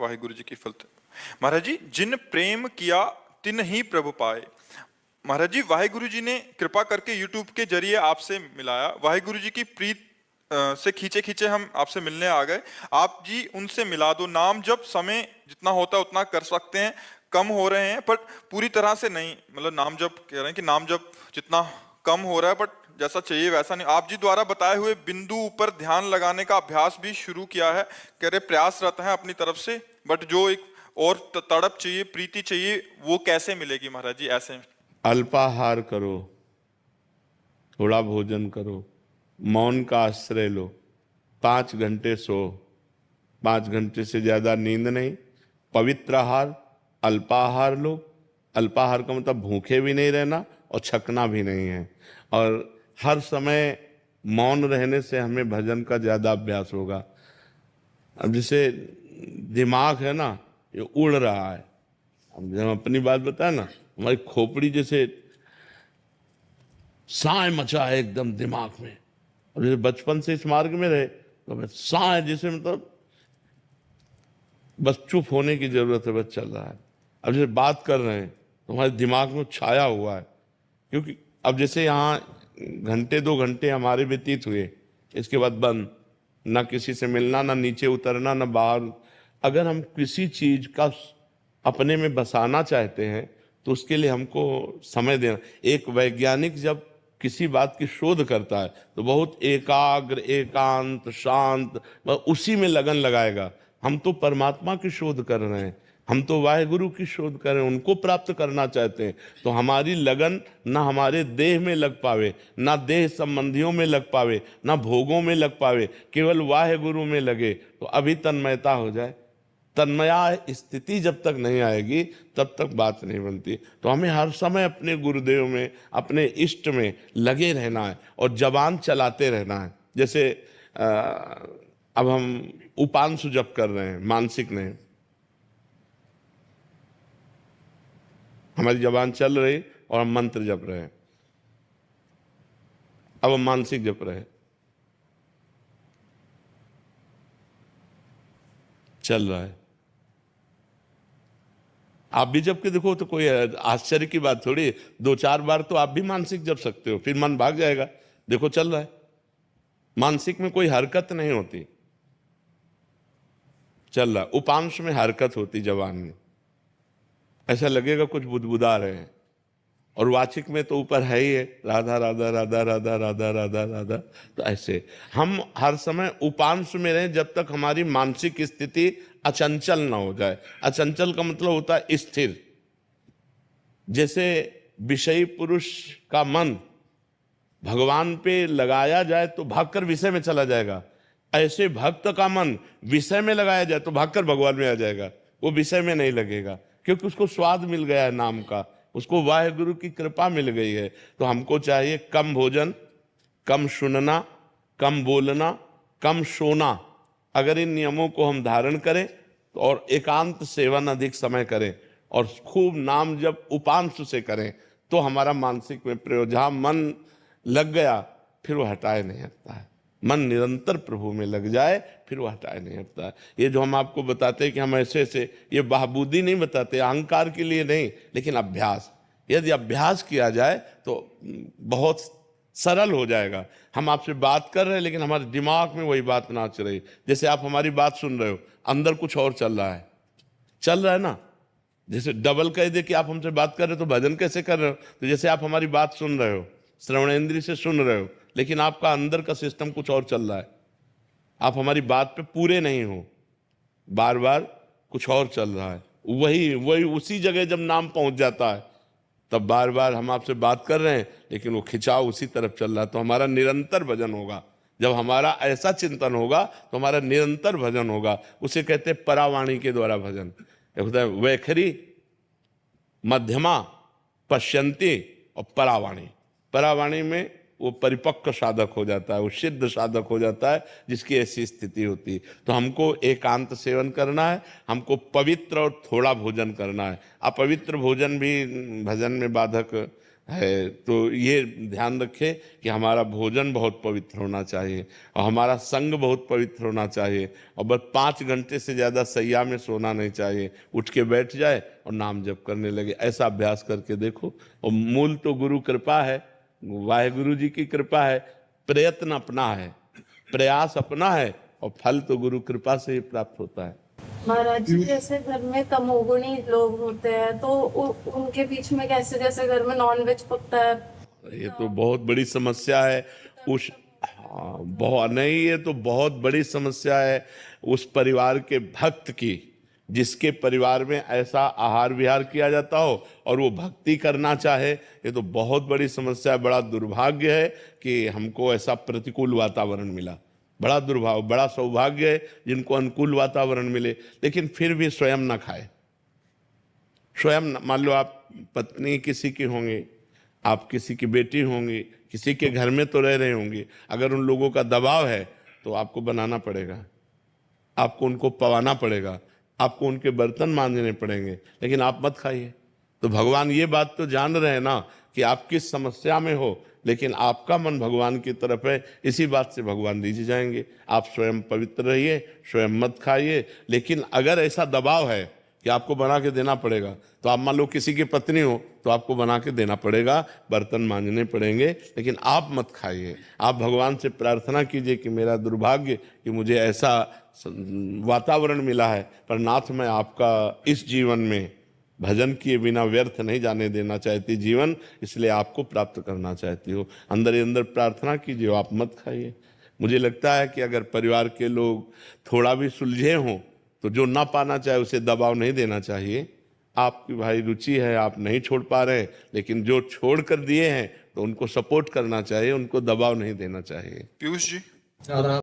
वाहिगुरु जी की फलते। महाराज जी, जिन प्रेम किया तिन ही प्रभु पाए। महाराज जी, वाहिगुरु जी ने कृपा करके यूट्यूब के जरिए आपसे मिलाया। वाहिगुरु जी की प्रीत से खींचे खींचे हम आपसे मिलने आ गए। आप जी उनसे मिला दो। नाम जब समय जितना होता है उतना कर सकते हैं, कम हो रहे हैं पर पूरी तरह से नहीं। मतलब नाम जब कह रहे हैं कि नाम जब जितना कम हो रहा है बट जैसा चाहिए वैसा नहीं। आप जी द्वारा बताए हुए बिंदु ऊपर ध्यान लगाने का अभ्यास भी शुरू किया है। कह रहे प्रयासरत हैं अपनी तरफ से, बट जो एक और तड़प चाहिए, प्रीति चाहिए, वो कैसे मिलेगी महाराज जी ऐसे? अल्पाहार करो, थोड़ा भोजन करो, मौन का आश्रय लो, 5 घंटे सो, 5 घंटे से ज्यादा नींद नहीं, पवित्र आहार, अल्पाहार लो। अल्पाहार का मतलब भूखे भी नहीं रहना और छकना भी नहीं है। और हर समय मौन रहने से हमें भजन का ज्यादा अभ्यास होगा। अब जैसे दिमाग है ना, ये उड़ रहा है। अब जब अपनी बात बताए ना, हमारी खोपड़ी जैसे साय मचा है एकदम दिमाग में। और जैसे बचपन से इस मार्ग में रहे तो हमें साय जैसे मतलब बस चुप होने की जरूरत है, बस चल रहा है। अब जैसे बात कर रहे हैं तो हमारे दिमाग में छाया हुआ है, क्योंकि अब जैसे यहाँ घंटे 2 घंटे हमारे व्यतीत हुए, इसके बाद बंद, ना किसी से मिलना, ना नीचे उतरना, ना बाहर। अगर हम किसी चीज का अपने में बसाना चाहते हैं तो उसके लिए हमको समय देना। एक वैज्ञानिक जब किसी बात की शोध करता है तो बहुत एकाग्र, एकांत, शांत, वह उसी में लगन लगाएगा। हम तो परमात्मा की शोध कर रहे हैं, हम तो वाहिगुरु की शोध कर रहे हैं, उनको प्राप्त करना चाहते हैं। तो हमारी लगन ना हमारे देह में लग पावे, ना देह संबंधियों में लग पावे, ना भोगों में लग पावे, केवल वाहिगुरु में लगे तो अभी तन्मयता हो जाए। तन्मया स्थिति जब तक नहीं आएगी तब तक बात नहीं बनती। तो हमें हर समय अपने गुरुदेव में, अपने इष्ट में लगे रहना है और जबान चलाते रहना है। जैसे अब हम उपांशु जप कर रहे हैं, मानसिक नहीं, हमारी जबान चल रही और हम मंत्र जप रहे हैं। अब हम मानसिक जप रहे हैं, चल रहा है। आप भी जब के देखो तो कोई आश्चर्य की बात थोड़ी। 2-4 बार तो आप भी मानसिक जप सकते हो, फिर मन भाग जाएगा। देखो चल रहा है, मानसिक में कोई हरकत नहीं होती, चल रहा। उपांश में हरकत होती जबान में, ऐसा लगेगा कुछ बुदबुदा रहे हैं। और वाचिक में तो ऊपर है ही है, राधा राधा राधा राधा राधा राधा राधा। तो ऐसे हम हर समय उपांश में रहें जब तक हमारी मानसिक स्थिति अचंचल ना हो जाए। अचंचल का मतलब होता है स्थिर। जैसे विषयी पुरुष का मन भगवान पे लगाया जाए तो भागकर विषय में चला जाएगा, ऐसे भक्त का मन विषय में लगाया जाए तो भागकर भगवान में आ जाएगा। वो विषय में नहीं लगेगा क्योंकि उसको स्वाद मिल गया है नाम का, उसको वाहिगुरु की कृपा मिल गई है। तो हमको चाहिए कम भोजन, कम सुनना, कम बोलना, कम सोना। अगर इन नियमों को हम धारण करें और एकांत सेवन अधिक समय करें और खूब नाम जब उपांश से करें तो हमारा मानसिक में प्रयोग, जहां मन लग गया फिर वो हटाए नहीं हटता है। मन निरंतर प्रभु में लग जाए फिर वो हटाए नहीं हटता है। ये जो हम आपको बताते हैं कि हम ऐसे ऐसे, ये बहाबूदी नहीं बताते, अहंकार के लिए नहीं, लेकिन अभ्यास। यदि अभ्यास किया जाए तो बहुत सरल हो जाएगा। हम आपसे बात कर रहे हैं लेकिन हमारे दिमाग में वही बात नाच रही। जैसे आप हमारी बात सुन रहे हो, अंदर कुछ और चल रहा है, चल रहा है ना। जैसे डबल कह दे कि आप हमसे बात कर रहे हो तो भजन कैसे कर रहे हो? तो जैसे आप हमारी बात सुन रहे हो, श्रवणेंद्रिय से सुन रहे हो, लेकिन आपका अंदर का सिस्टम कुछ और चल रहा है। आप हमारी बात पे पूरे नहीं हो, बार बार कुछ और चल रहा है। वही वही उसी जगह जब नाम पहुंच जाता है तब बार बार हम आपसे बात कर रहे हैं लेकिन वो खिंचाव उसी तरफ चल रहा है। तो हमारा निरंतर भजन होगा। जब हमारा ऐसा चिंतन होगा तो हमारा निरंतर भजन होगा। उसे कहते हैं परावाणी के द्वारा भजन। होता है वैखरी, मध्यमा, पश्यंती और परावाणी। परावाणी में वो परिपक्व साधक हो जाता है, वो सिद्ध साधक हो जाता है जिसकी ऐसी स्थिति होती है। तो हमको एकांत सेवन करना है, हमको पवित्र और थोड़ा भोजन करना है। अपवित्र भोजन भी भजन में बाधक है, तो ये ध्यान रखें कि हमारा भोजन बहुत पवित्र होना चाहिए और हमारा संग बहुत पवित्र होना चाहिए, और बस 5 घंटे से ज़्यादा सैया में सोना नहीं चाहिए। उठ के बैठ जाए और नाम जप करने लगे, ऐसा अभ्यास करके देखो। और मूल तो गुरु कृपा है, वाहेगुरु जी की कृपा है, प्रयत्न अपना है, प्रयास अपना है, और फल तो गुरु कृपा से ही प्राप्त होता है। महाराज जी, जैसे घर में तमोगुणी लोग होते हैं तो उनके बीच में कैसे, जैसे घर में नॉनवेज पकता है, ये तो बहुत बड़ी समस्या है। उस हाँ, बहुत नहीं, ये तो बहुत बड़ी समस्या है उस परिवार के भक्त की, जिसके परिवार में ऐसा आहार विहार किया जाता हो और वो भक्ति करना चाहे। ये तो बहुत बड़ी समस्या है। बड़ा दुर्भाग्य है कि हमको ऐसा प्रतिकूल वातावरण मिला। बड़ा दुर्भाग्य, बड़ा सौभाग्य है जिनको अनुकूल वातावरण मिले, लेकिन फिर भी स्वयं ना खाए। स्वयं मान लो आप पत्नी किसी की होंगी, आप किसी की बेटी होंगी, किसी के घर में तो रह रहे होंगे, अगर उन लोगों का दबाव है तो आपको बनाना पड़ेगा, आपको उनको पवाना पड़ेगा, आपको उनके बर्तन मांजने पड़ेंगे, लेकिन आप मत खाइए। तो भगवान ये बात तो जान रहे हैं ना कि आप किस समस्या में हो, लेकिन आपका मन भगवान की तरफ है, इसी बात से भगवान रीझ जाएंगे। आप स्वयं पवित्र रहिए, स्वयं मत खाइए। लेकिन अगर ऐसा दबाव है कि आपको बना के देना पड़ेगा, तो आप मान लो किसी की पत्नी हो तो आपको बना के देना पड़ेगा, बर्तन मांजने पड़ेंगे, लेकिन आप मत खाइए। आप भगवान से प्रार्थना कीजिए कि मेरा दुर्भाग्य कि मुझे ऐसा वातावरण मिला है, पर नाथ मैं आपका इस जीवन में भजन किए बिना व्यर्थ नहीं जाने देना चाहती जीवन, इसलिए आपको प्राप्त करना चाहती हो। अंदर ही अंदर प्रार्थना कीजिए, आप मत खाइए। मुझे लगता है कि अगर परिवार के लोग थोड़ा भी सुलझे हों तो जो ना पाना चाहे उसे दबाव नहीं देना चाहिए। आपकी भाई रुचि है, आप नहीं छोड़ पा रहे, लेकिन जो छोड़ कर दिए हैं तो उनको सपोर्ट करना चाहिए, उनको दबाव नहीं देना चाहिए। पीयूष जी। और